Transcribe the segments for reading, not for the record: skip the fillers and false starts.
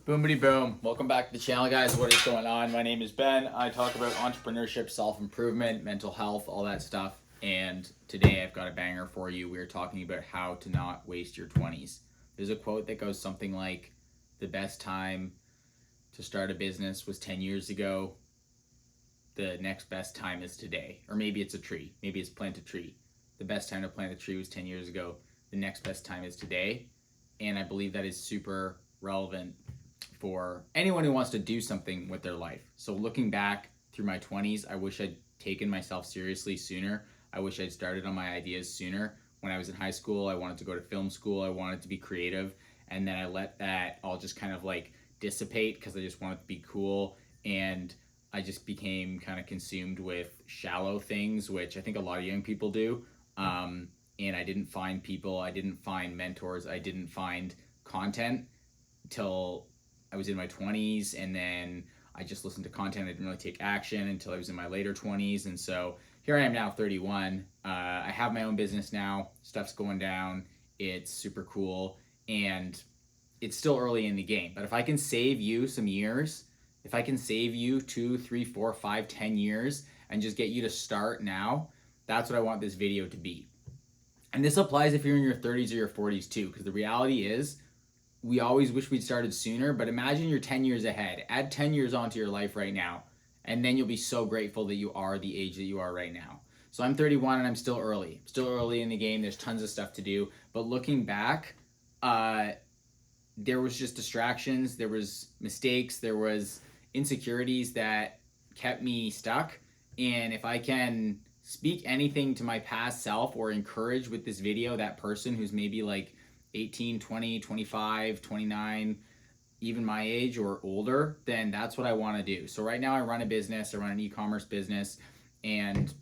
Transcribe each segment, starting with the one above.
Boomity boom. Welcome back to the channel, guys. What is going on? My name is Ben. I talk about entrepreneurship, self-improvement, mental health, all that stuff. And today I've got a banger for you. We're talking about how to not waste your 20s. There's a quote that goes something like, the best time to start a business was 10 years ago. The next best time is today. Or maybe it's a tree. Maybe it's plant a tree. The best time to plant a tree was 10 years ago. The next best time is today. And I believe that is super relevant for anyone who wants to do something with their life. So looking back through my 20s, I wish I'd taken myself seriously sooner. I wish I'd started on my ideas sooner. When I was in high school, I wanted to go to film school. I wanted to be creative. And then I let that all just kind of like dissipate because I just wanted to be cool. And I just became kind of consumed with shallow things, which I think a lot of young people do. And I didn't find people, I didn't find mentors, I didn't find content till I was in my 20s, and then I just listened to content. I didn't really take action until I was in my later 20s, and so here I am now, 31. I have my own business now. Stuff's going down. It's super cool, and it's still early in the game. But if I can save you some years, if I can save you 2, 3, 4, 5, 10 years, and just get you to start now, that's what I want this video to be. And this applies if you're in your 30s or your 40s too, because the reality is, we always wish we'd started sooner, but imagine you're 10 years ahead. Add 10 years onto your life right now, and then you'll be so grateful that you are the age that you are right now. So I'm 31 and I'm still early. Still early in the game. There's tons of stuff to do. But looking back, there was just distractions. There was mistakes. There was insecurities that kept me stuck. And if I can speak anything to my past self or encourage with this video that person who's maybe like 18, 20, 25, 29, even my age or older, then that's what I want to do. So right now I run a business, I run an e-commerce business, and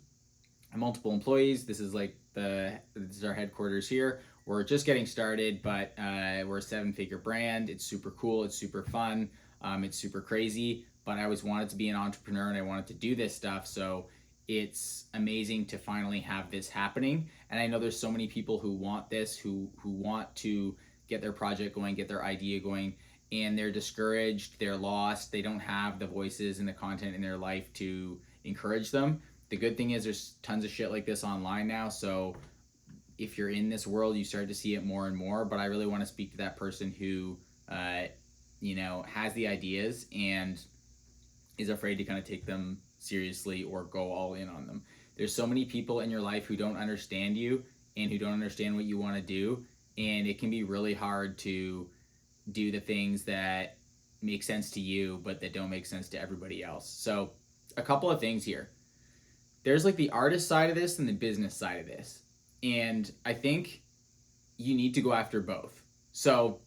multiple employees. This is our headquarters here. We're just getting started, but we're a 7-figure brand. It's super cool. It's super fun. It's super crazy, but I always wanted to be an entrepreneur and I wanted to do this stuff. So it's amazing to finally have this happening. And I know there's so many people who want this, who want to get their project going, get their idea going, and they're discouraged, they're lost, they don't have the voices and the content in their life to encourage them. The good thing is there's tons of shit like this online now, so if you're in this world, you start to see it more and more. But I really want to speak to that person who has the ideas and is afraid to kind of take them seriously or go all in on them. There's so many people in your life who don't understand you and who don't understand what you want to do, and it can be really hard to do the things that make sense to you but that don't make sense to everybody else. So a couple of things here. There's like the artist side of this and the business side of this, and I think you need to go after both. So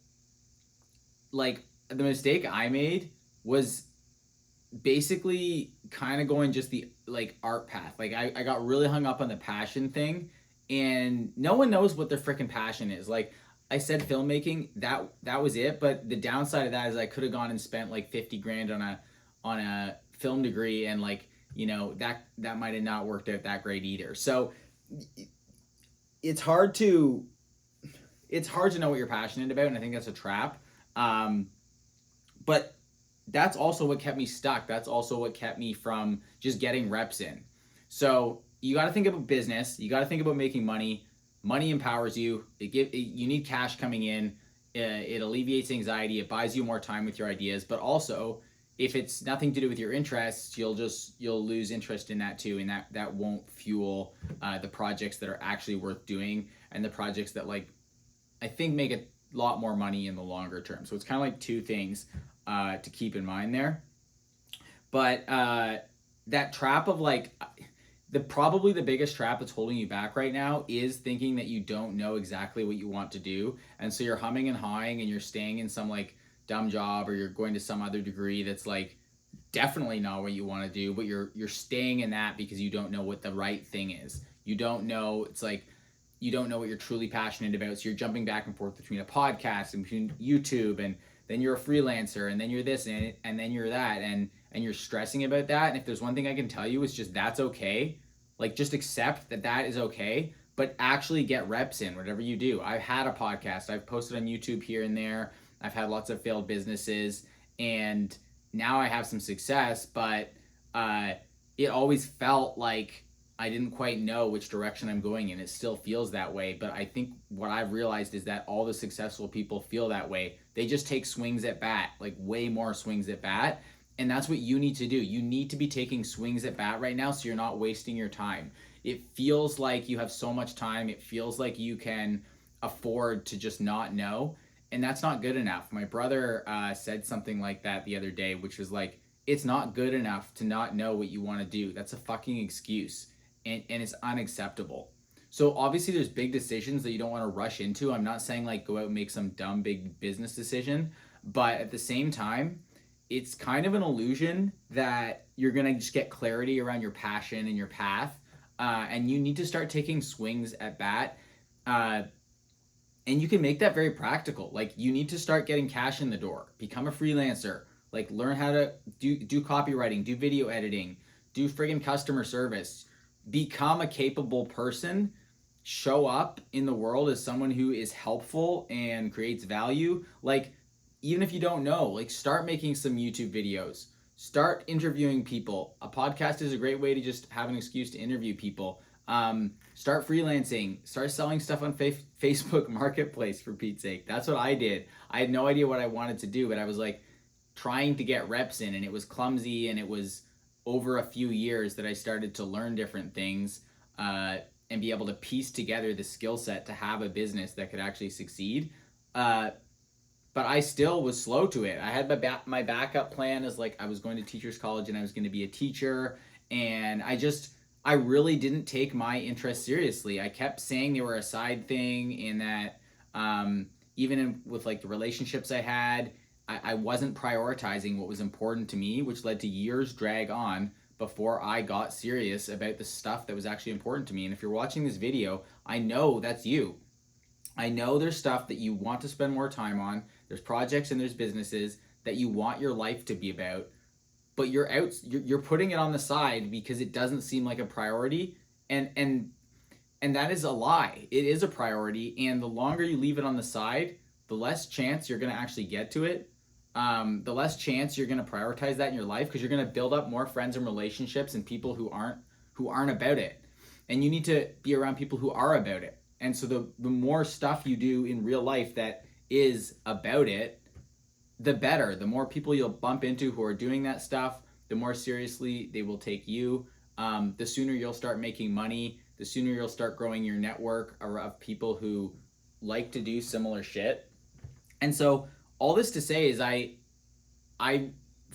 like the mistake I made was basically kind of going just the like art path. Like I got really hung up on the passion thing, and no one knows what their freaking passion is. Like I said, filmmaking, that was it. But the downside of that is I could have gone and spent like 50 grand on a film degree, and like, that might have not worked out that great either. So it's hard to know what you're passionate about, and I think that's a trap. But that's also what kept me stuck. That's also what kept me from just getting reps in. So you got to think about business. You got to think about making money. Money empowers you. You need cash coming in. It alleviates anxiety. It buys you more time with your ideas. But also, if it's nothing to do with your interests, you'll lose interest in that too, and that won't fuel the projects that are actually worth doing, and the projects that I think make a lot more money in the longer term. So it's kind of like two things to keep in mind there. But that trap of probably the biggest trap that's holding you back right now is thinking that you don't know exactly what you want to do. And so you're humming and hawing and you're staying in some dumb job, or you're going to some other degree that's definitely not what you want to do, but you're staying in that because you don't know what the right thing is. You don't know, you don't know what you're truly passionate about. So you're jumping back and forth between a podcast and between YouTube, and then you're a freelancer, and then you're this, and then you're that, and you're stressing about that. And if there's one thing I can tell you, it's just that's okay. Just accept that is okay, but actually get reps in whatever you do. I've had a podcast. I've posted on YouTube here and there. I've had lots of failed businesses, and now I have some success, but it always felt like I didn't quite know which direction I'm going in. It still feels that way, but I think what I've realized is that all the successful people feel that way. They just take swings at bat, like way more swings at bat. And that's what you need to do. You need to be taking swings at bat right now so you're not wasting your time. It feels like you have so much time. It feels like you can afford to just not know. And that's not good enough. My brother said something like that the other day, which was like, it's not good enough to not know what you want to do. That's a fucking excuse. And it's unacceptable. So obviously there's big decisions that you don't want to rush into. I'm not saying like go out and make some dumb big business decision, but at the same time, it's kind of an illusion that you're going to just get clarity around your passion and your path. And you need to start taking swings at bat. And you can make that very practical. Like you need to start getting cash in the door, become a freelancer, like learn how to do copywriting, do video editing, do friggin' customer service, become a capable person, show up in the world as someone who is helpful and creates value. Like, even if you don't know, like start making some YouTube videos, start interviewing people. A podcast is a great way to just have an excuse to interview people. Start freelancing, start selling stuff on Facebook Marketplace, for Pete's sake. That's what I did. I had no idea what I wanted to do, but I was like trying to get reps in, and it was clumsy, and it was over a few years that I started to learn different things and be able to piece together the skill set to have a business that could actually succeed. But I still was slow to it. I had my backup plan as like I was going to teachers college and I was going to be a teacher, and I really didn't take my interests seriously. I kept saying they were a side thing, and that even with like the relationships I had, I wasn't prioritizing what was important to me, which led to years drag on before I got serious about the stuff that was actually important to me. And if you're watching this video, I know that's you. I know there's stuff that you want to spend more time on. There's projects and there's businesses that you want your life to be about, but you're putting it on the side because it doesn't seem like a priority. And that is a lie. It is a priority. And the longer you leave it on the side, the less chance you're going to actually get to it. The less chance you're going to prioritize that in your life, because you're going to build up more friends and relationships and people who aren't about it. And you need to be around people who are about it. And so the more stuff you do in real life that is about it, the better. The more people you'll bump into who are doing that stuff, the more seriously they will take you. The sooner you'll start making money, the sooner you'll start growing your network of people who like to do similar shit. And so all this to say is I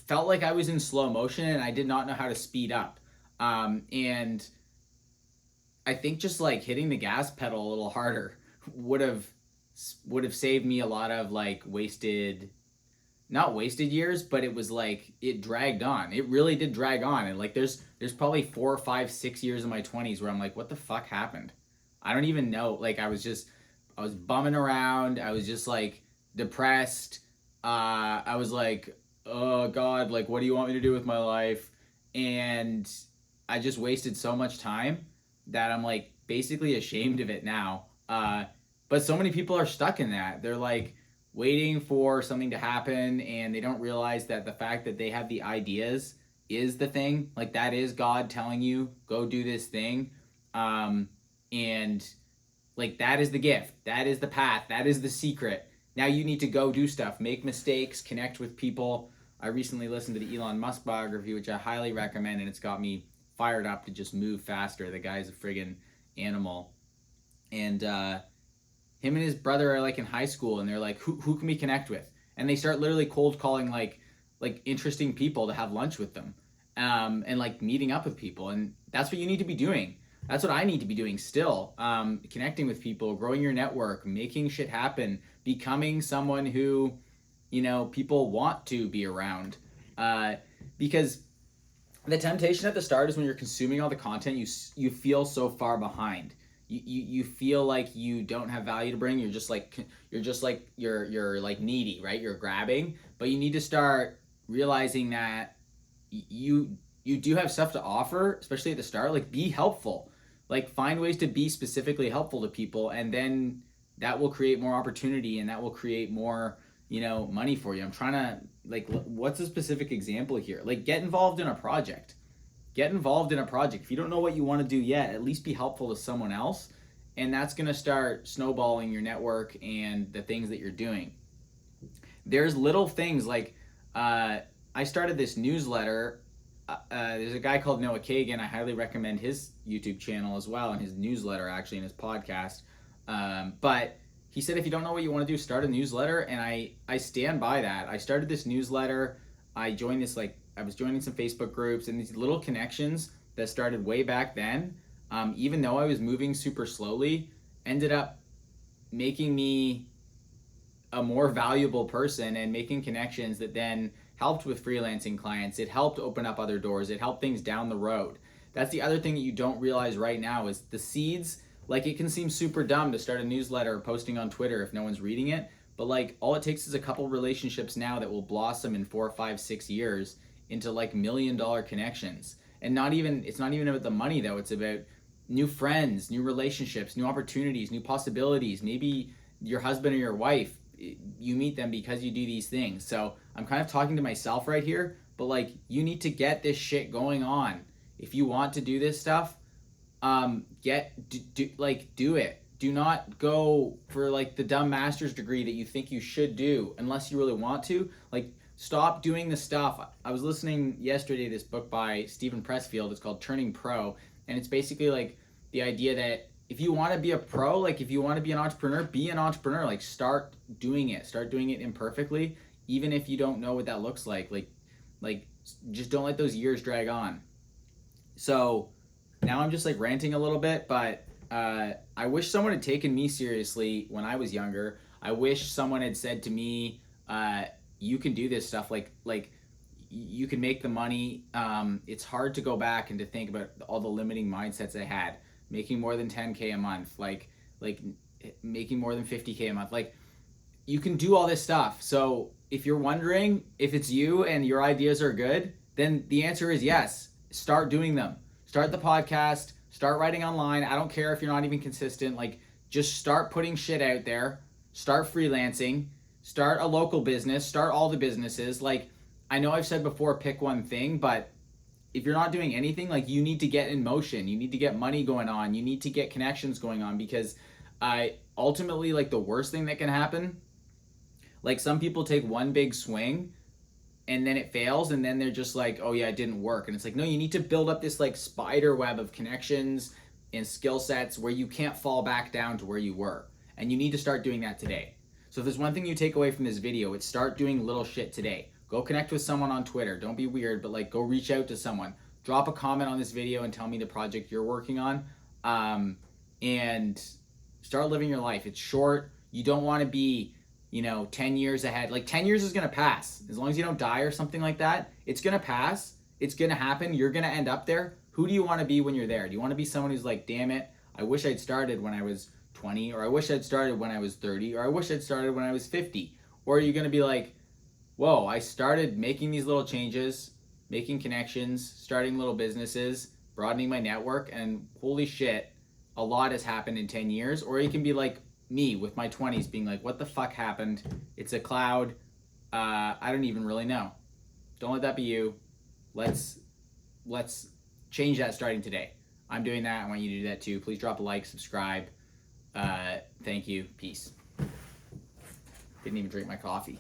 felt like I was in slow motion and I did not know how to speed up. And I think just like hitting the gas pedal a little harder would have saved me a lot of like not wasted years, but it was like it dragged on. It really did drag on. And like there's probably 4 or 5, 6 years in my 20s where I'm like, what the fuck happened? I don't even know. Like I was bumming around. I was just like depressed. I was like, oh God, like what do you want me to do with my life? And I just wasted so much time that I'm like basically ashamed of it now. But so many people are stuck in that. They're like waiting for something to happen, and they don't realize that the fact that they have the ideas is the thing. Like that is God telling you, go do this thing. And like that is the gift. That is the path. That is the secret. Now you need to go do stuff, make mistakes, connect with people. I recently listened to the Elon Musk biography, which I highly recommend, and it's got me fired up to just move faster. The guy's a friggin' animal. And him and his brother are like in high school, and they're like, who can we connect with? And they start literally cold calling like interesting people to have lunch with them, and like meeting up with people. And that's what you need to be doing. That's what I need to be doing still. Connecting with people, growing your network, making shit happen, becoming someone who, people want to be around. Because the temptation at the start is when you're consuming all the content, you feel so far behind. You feel like you don't have value to bring. You're just like you're like needy, right? You're grabbing, but you need to start realizing that you do have stuff to offer, especially at the start. Like be helpful, like find ways to be specifically helpful to people, and then that will create more opportunity, and that will create more money for you. I'm trying to, like, what's a specific example here? Like, get involved in a project. Get involved in a project. If you don't know what you want to do yet, at least be helpful to someone else. And that's going to start snowballing your network and the things that you're doing. There's little things like, I started this newsletter. There's a guy called Noah Kagan. I highly recommend his YouTube channel as well, and his newsletter, actually, and his podcast. But he said, if you don't know what you want to do, start a newsletter. And I stand by that. I started this newsletter. I was joining some Facebook groups, and these little connections that started way back then, even though I was moving super slowly, ended up making me a more valuable person and making connections that then helped with freelancing clients. It helped open up other doors. It helped things down the road. That's the other thing that you don't realize right now is the seeds. Like, it can seem super dumb to start a newsletter or posting on Twitter if no one's reading it, but like, all it takes is a couple relationships now that will blossom in 4, 5, 6 years into like $1 million connections. And it's not even about the money though. It's about new friends, new relationships, new opportunities, new possibilities. Maybe your husband or your wife, you meet them because you do these things. So I'm kind of talking to myself right here, but like, you need to get this shit going on. If you want to do this stuff, do it. Do not go for like the dumb master's degree that you think you should do unless you really want to. Like, stop doing the stuff. I was listening yesterday to this book by Stephen Pressfield. It's called Turning Pro. And it's basically like the idea that if you want to be a pro, like if you want to be an entrepreneur, be an entrepreneur. Like, start doing it. Start doing it imperfectly, even if you don't know what that looks like. Like just don't let those years drag on. So now I'm just like ranting a little bit, but I wish someone had taken me seriously when I was younger. I wish someone had said to me, you can do this stuff. Like you can make the money. It's hard to go back and to think about all the limiting mindsets I had. Making more than 10K a month, like making more than 50K a month. Like, you can do all this stuff. So if you're wondering if it's you and your ideas are good, then the answer is yes. Start doing them. Start the podcast, start writing online. I don't care if you're not even consistent. Like, just start putting shit out there. Start freelancing. Start a local business. Start all the businesses. Like, I know I've said before, pick one thing, but if you're not doing anything, like, you need to get in motion. You need to get money going on. You need to get connections going on, because ultimately, like, the worst thing that can happen, like, some people take one big swing and then it fails, and then they're just like, oh yeah, it didn't work. And it's like, no, you need to build up this like spider web of connections and skill sets where you can't fall back down to where you were. And you need to start doing that today. So if there's one thing you take away from this video, it's start doing little shit today. Go connect with someone on Twitter. Don't be weird, but like, go reach out to someone. Drop a comment on this video and tell me the project you're working on. And start living your life. It's short. You don't want to be, 10 years ahead. Like, 10 years is going to pass. As long as you don't die or something like that, it's going to pass. It's going to happen. You're going to end up there. Who do you want to be when you're there? Do you want to be someone who's like, damn it, I wish I'd started when I was 20, or I wish I'd started when I was 30, or I wish I'd started when I was 50? Or are you going to be like, whoa, I started making these little changes, making connections, starting little businesses, broadening my network, and holy shit, a lot has happened in 10 years. Or you can be like me with my 20s, being like, what the fuck happened? It's a cloud. I don't even really know. Don't let that be you. Let's change that starting today. I'm doing that. I want you to do that too. Please drop a like, subscribe. Thank you. Peace. Didn't even drink my coffee.